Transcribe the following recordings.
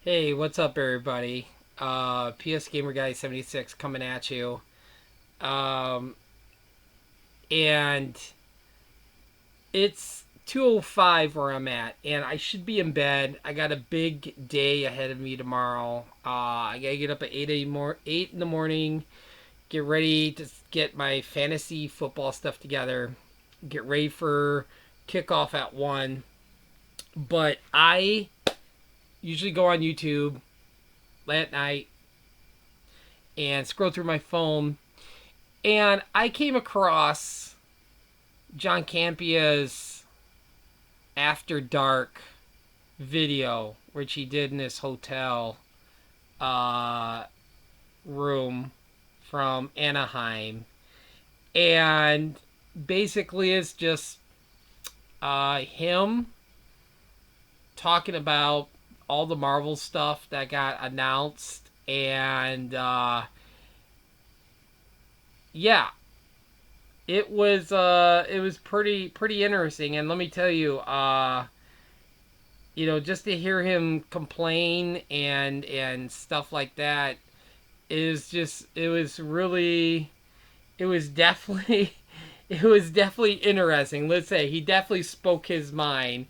Hey, what's up, everybody? PS Gamer Guy 76 coming at you. Um, and it's 2:05 where I'm at, and I should be in bed. I got a big day ahead of me tomorrow. I gotta get up at 8 in the morning, get ready to get my fantasy football stuff together, get ready for kickoff at 1. But I usually go on YouTube late at night and scroll through my phone, and I came across John Campea's After Dark video, which he did in his hotel uh, room from Anaheim. And basically, it's just him talking about all the Marvel stuff that got announced. And yeah, it was pretty interesting. And let me tell you, just to hear him complain and stuff like that is just it was definitely it was definitely interesting. Let's say he definitely spoke his mind.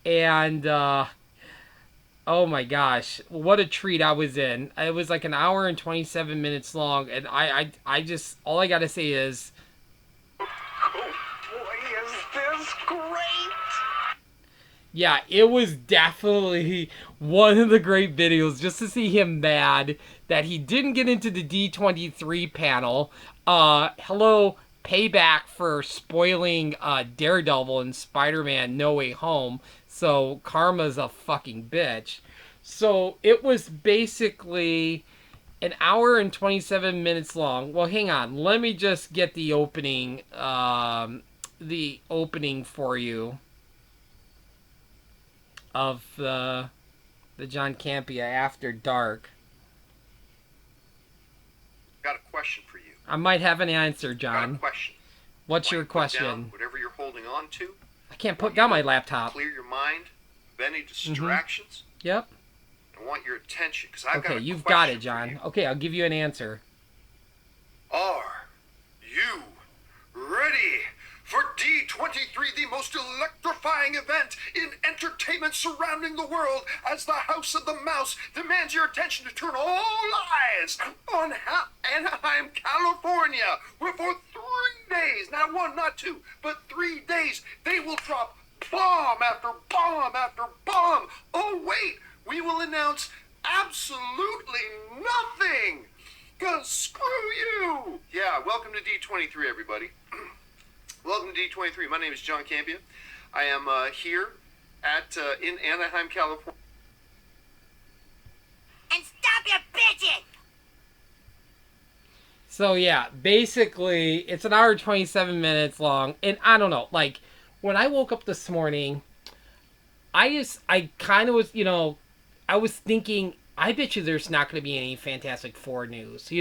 And oh my gosh, what a treat I was in. It was like an hour and 27 minutes long, and I just, all I gotta say is, Oh boy, is this great! yeah, it was definitely one of the great videos, just to see him mad that he didn't get into the D23 panel. Hello, payback for spoiling Daredevil and Spider-Man No Way Home. So karma's a fucking bitch. So it was basically an hour and 27 minutes long. Well, hang on. Let me just get the opening for you of the John Campea After Dark. Got a question for you. I might have an answer, Got a John. question. What's your Put down question? whatever you're holding on to. I can't Want put you down to my laptop. Clear your mind of any distractions. Yep. I want your attention because I've got Okay, a you've question got it, for John. you. Okay, I'll give you an answer. Are you ready for D23, the most electrifying event in entertainment surrounding the world, as the House of the Mouse demands your attention to turn all eyes on Anaheim, California, where for 3 days, not one, not two, but 3 days, they will drop bomb after bomb after bomb. Oh, wait, we will announce absolutely nothing. Cause screw you! Yeah, welcome to D23, everybody. Welcome to D23. My name is John Campea. I am here at in Anaheim, California. And stop your bitching! So yeah, basically it's an hour and 27 minutes long, and I don't know, like when I woke up this morning, I kind of was, I was thinking, I bet you there's not going to be any Fantastic Four news.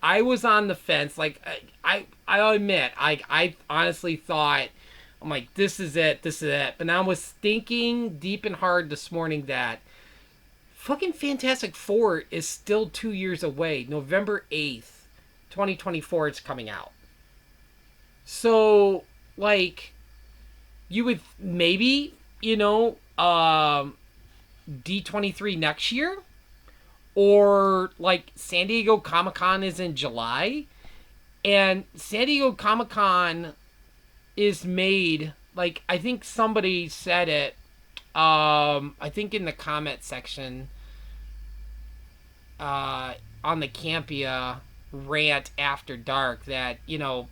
I was on the fence. Like I admit, I honestly thought, I'm like, this is it, this is it. But I was thinking deep and hard this morning that fucking Fantastic Four is still 2 years away. November 8th, 2024, it's coming out. So like, you would maybe, D23 next year, or like San Diego Comic-Con is in July, and San Diego Comic-Con is made, like, I think somebody said it, I think in the comment section, on the Campea rant After Dark, that,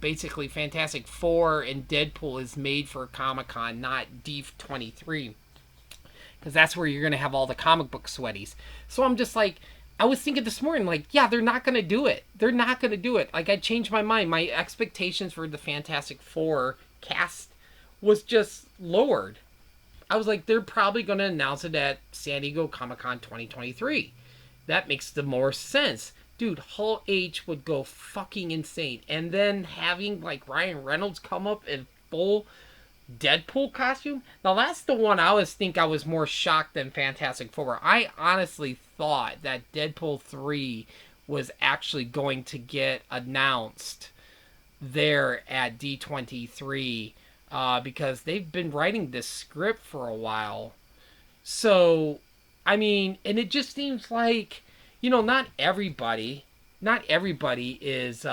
basically Fantastic Four and Deadpool is made for Comic-Con, not D23, because that's where you're going to have all the comic book sweaties. So I'm just like, I was thinking this morning, like, yeah, they're not going to do it. They're not going to do it. Like, I changed my mind. My expectations for the Fantastic Four cast was just lowered. I was like, they're probably going to announce it at San Diego Comic-Con 2023. That makes the more sense. Dude, Hall H would go fucking insane. And then having, like, Ryan Reynolds come up in full Deadpool costume. Now that's the one I was more shocked than Fantastic Four. I honestly thought that Deadpool 3 was actually going to get announced there at D23 because they've been writing this script for a while. So, I mean, and it just seems like, not everybody is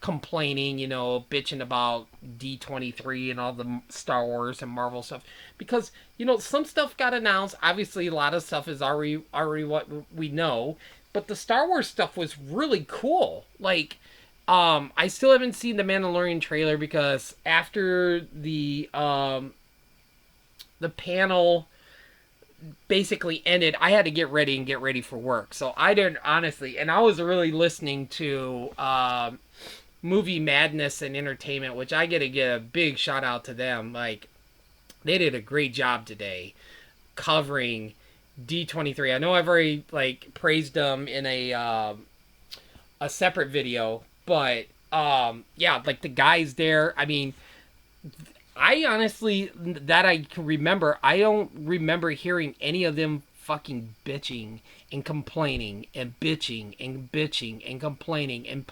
complaining, bitching about D23 and all the Star Wars and Marvel stuff because some stuff got announced. Obviously, a lot of stuff is already what we know, but the Star Wars stuff was really cool. Like, I still haven't seen the Mandalorian trailer because after the panel basically ended, I had to get ready for work. So I didn't honestly, and I was really listening to Movie Madness and Entertainment, which I get to get a big shout out to them. Like, they did a great job today covering D23. I know I've already like praised them in a separate video, but yeah, like the guys there. I mean, I honestly, that I can remember, I don't remember hearing any of them fucking bitching and complaining and bitching and bitching and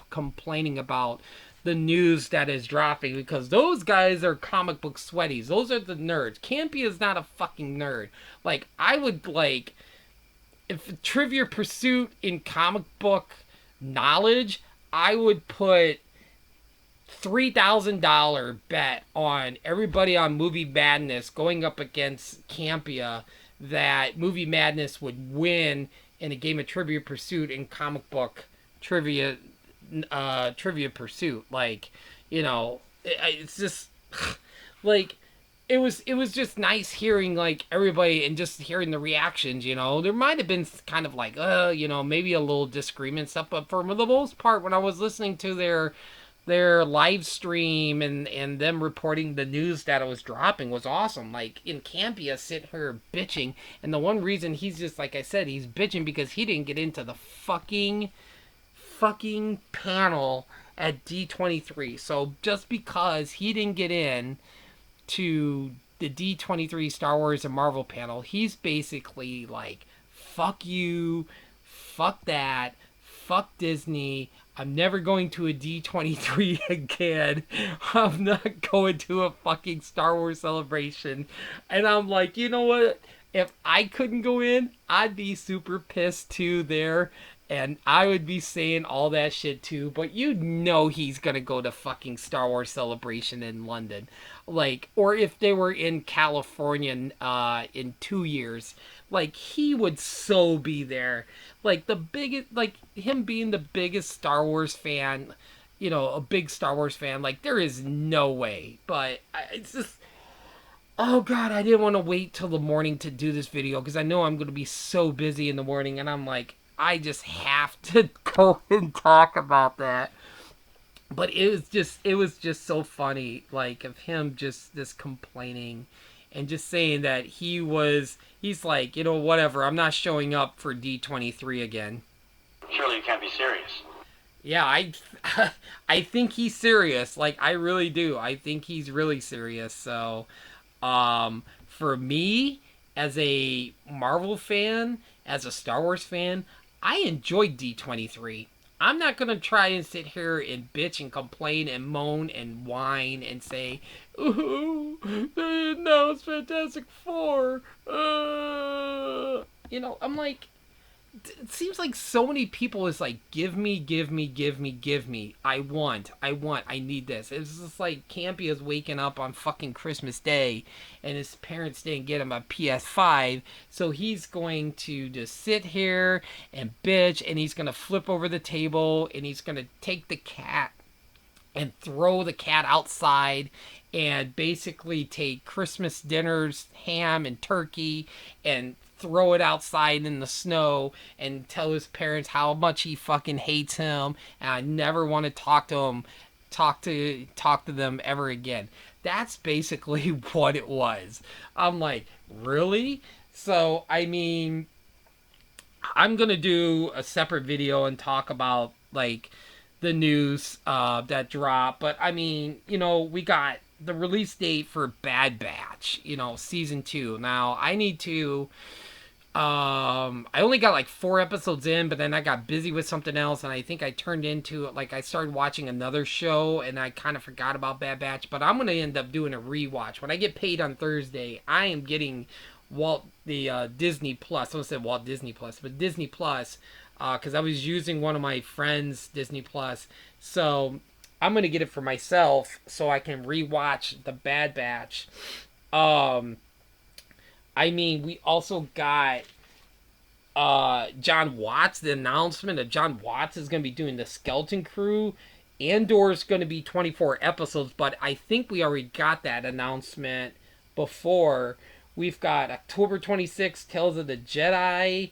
complaining about the news that is dropping because those guys are comic book sweaties. Those are the nerds. Campea is not a fucking nerd. Like, I would like, if Trivia Pursuit in comic book knowledge, I would put $3,000 bet on everybody on Movie Madness going up against Campea that Movie Madness would win in a game of Trivia Pursuit in comic book trivia Trivia Pursuit. Like, it's just like it was just nice hearing like everybody and just hearing the reactions. There might have been kind of like maybe a little disagreement stuff, but for the most part, when I was listening to their live stream and them reporting the news that it was dropping was awesome. Like, in Campea sitting here bitching, and the one reason he's just, like I said, he's bitching because he didn't get into the fucking panel at D23. So just because he didn't get in to the D23 Star Wars and Marvel panel, he's basically like, fuck you, fuck that, fuck Disney. I'm never going to a D23 again. I'm not going to a fucking Star Wars celebration. And I'm like, you know what? If I couldn't go in, I'd be super pissed too there. And I would be saying all that shit too. But he's gonna go to fucking Star Wars celebration in London. Like, or if they were in California in 2 years. Like, he would so be there. Like, the biggest, like, him being the biggest Star Wars fan, a big Star Wars fan, like, there is no way. But it's just, oh god, I didn't want to wait till the morning to do this video because I know I'm going to be so busy in the morning, and I'm like, I just have to go and talk about that. But it was just so funny, like, of him just this complaining and just saying that he's like, whatever, I'm not showing up for D23 again. Surely you can't be serious. Yeah, I think he's serious. Like, I really do. I think he's really serious. So, for me, as a Marvel fan, as a Star Wars fan, I enjoyed D23. I'm not going to try and sit here and bitch and complain and moan and whine and say, ooh, they announced Fantastic Four. I'm like, it seems like so many people is like, give me. I want. I need this. It's just like Campy is waking up on fucking Christmas Day and his parents didn't get him a PS5. So he's going to just sit here and bitch and he's going to flip over the table and he's going to take the cat and throw the cat outside and basically take Christmas dinners, ham and turkey, and throw it outside in the snow and tell his parents how much he fucking hates him and I never want to talk to them ever again. That's basically what it was. I'm like, really? So, I mean, I'm gonna do a separate video and talk about like the news that dropped, but I mean, we got the release date for Bad Batch, season 2. Now, I need to I only got like 4 episodes in, but then I got busy with something else, and I think I turned into like I started watching another show, and I kind of forgot about Bad Batch. But I'm gonna end up doing a rewatch when I get paid on Thursday. I am getting Disney Plus. I almost said Walt Disney Plus, but Disney Plus, because I was using one of my friends' Disney Plus, so I'm gonna get it for myself so I can rewatch the Bad Batch. Um, I mean, we also got John Watts. The announcement of John Watts is going to be doing the Skeleton Crew. Andor is going to be 24 episodes, but I think we already got that announcement before. We've got October 26th, Tales of the Jedi.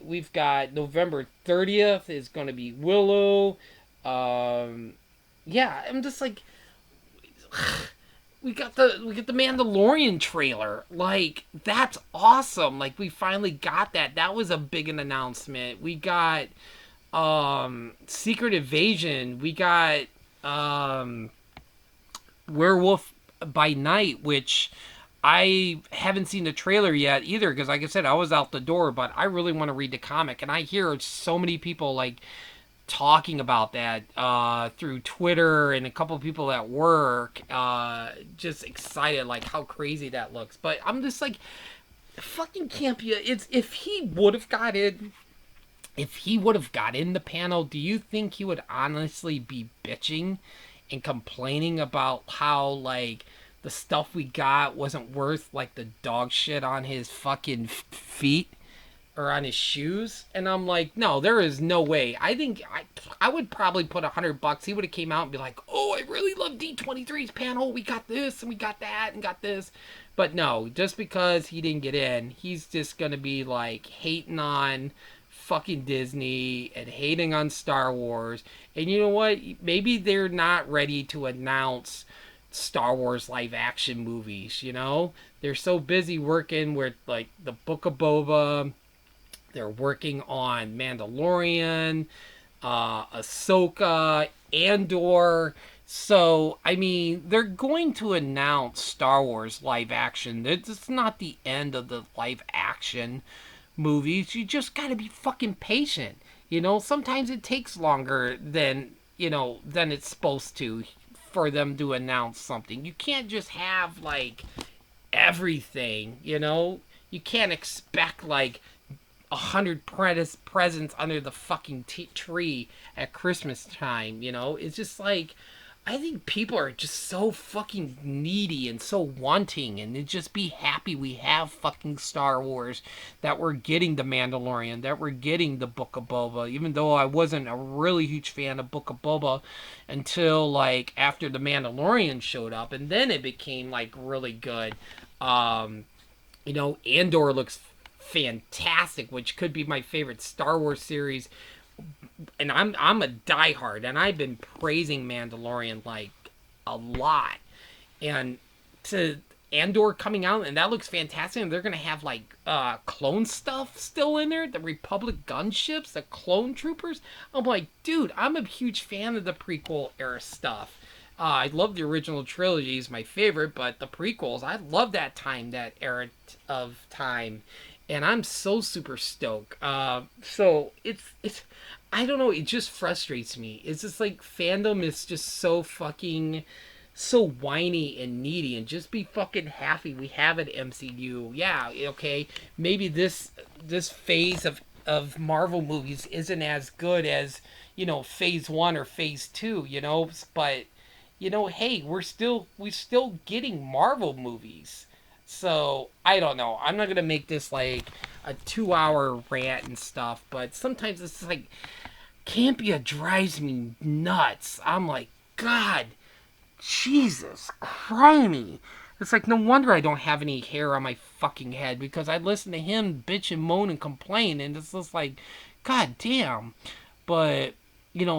We've got November 30th is going to be Willow. Yeah, I'm just like, we got the Mandalorian trailer. Like, that's awesome. Like, we finally got that. That was a big an announcement. We got Secret Invasion. We got Werewolf by Night, which I haven't seen the trailer yet either, because like I said, I was out the door, but I really want to read the comic, and I hear so many people like talking about that through Twitter, and a couple of people at work just excited like how crazy that looks. But I'm just like, fucking Campea. It's if he would have got in the panel, do you think he would honestly be bitching and complaining about how like the stuff we got wasn't worth like the dog shit on his fucking feet or on his shoes? And I'm like, no, there is no way. I think I would probably put $100. He would have came out and be like, oh, I really love D23's panel. We got this and we got that and got this. But no, just because he didn't get in, he's just gonna be like hating on fucking Disney and hating on Star Wars. And you know what? Maybe they're not ready to announce Star Wars live action movies, They're so busy working with like the Book of Boba. They're working on Mandalorian, Ahsoka, Andor. So, I mean, they're going to announce Star Wars live action. It's not the end of the live action movies. You just gotta be fucking patient. Sometimes it takes longer than it's supposed to for them to announce something. You can't just have, like, everything, You can't expect, like, 100 presents under the fucking tree at Christmas time, It's just like, I think people are just so fucking needy and so wanting, and to just be happy we have fucking Star Wars, that we're getting The Mandalorian, that we're getting the Book of Boba, even though I wasn't a really huge fan of Book of Boba until, like, after The Mandalorian showed up, and then it became, like, really good. Andor looks fantastic, which could be my favorite Star Wars series, and I'm a diehard, and I've been praising Mandalorian like a lot, and to Andor coming out, and that looks fantastic, and they're gonna have like clone stuff still in there, the Republic gunships, the clone troopers. I'm like, dude, I'm a huge fan of the prequel era stuff. I love the original trilogy, is my favorite, but the prequels, I love that era of time, and I'm so super stoked. So it's I don't know, it just frustrates me. It's just like fandom is just so whiny and needy, and just be fucking happy we have an MCU. Yeah, okay, maybe this phase of Marvel movies isn't as good as, phase 1 or phase 2, but hey, we're still getting Marvel movies. So, I don't know. I'm not going to make this like a 2-hour rant and stuff, but sometimes it's like, Campea drives me nuts. I'm like, God, Jesus Christ. It's like, no wonder I don't have any hair on my fucking head, because I listen to him bitch and moan and complain, and it's just like, God damn. But,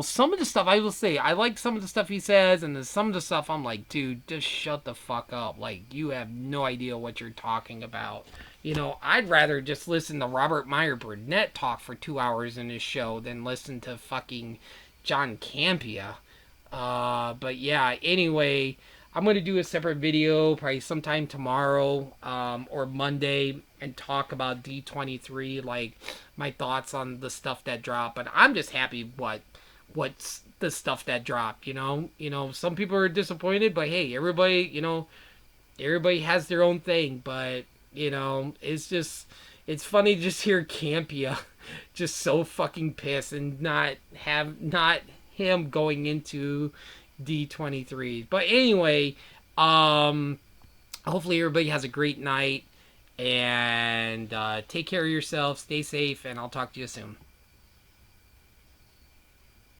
some of the stuff, I will say, I like some of the stuff he says, and then some of the stuff I'm like, dude, just shut the fuck up. Like, you have no idea what you're talking about. I'd rather just listen to Robert Meyer Burnett talk for 2 hours in his show than listen to fucking John Campea. But yeah, anyway, I'm gonna do a separate video probably sometime tomorrow or Monday and talk about D23, like my thoughts on the stuff that dropped. But I'm just happy what's the stuff that dropped. Some people are disappointed, but hey, everybody has their own thing. But it's funny to just hear Campea just so fucking pissed and not him going into D23. But anyway, um, hopefully everybody has a great night and take care of yourself, stay safe, and I'll talk to you soon.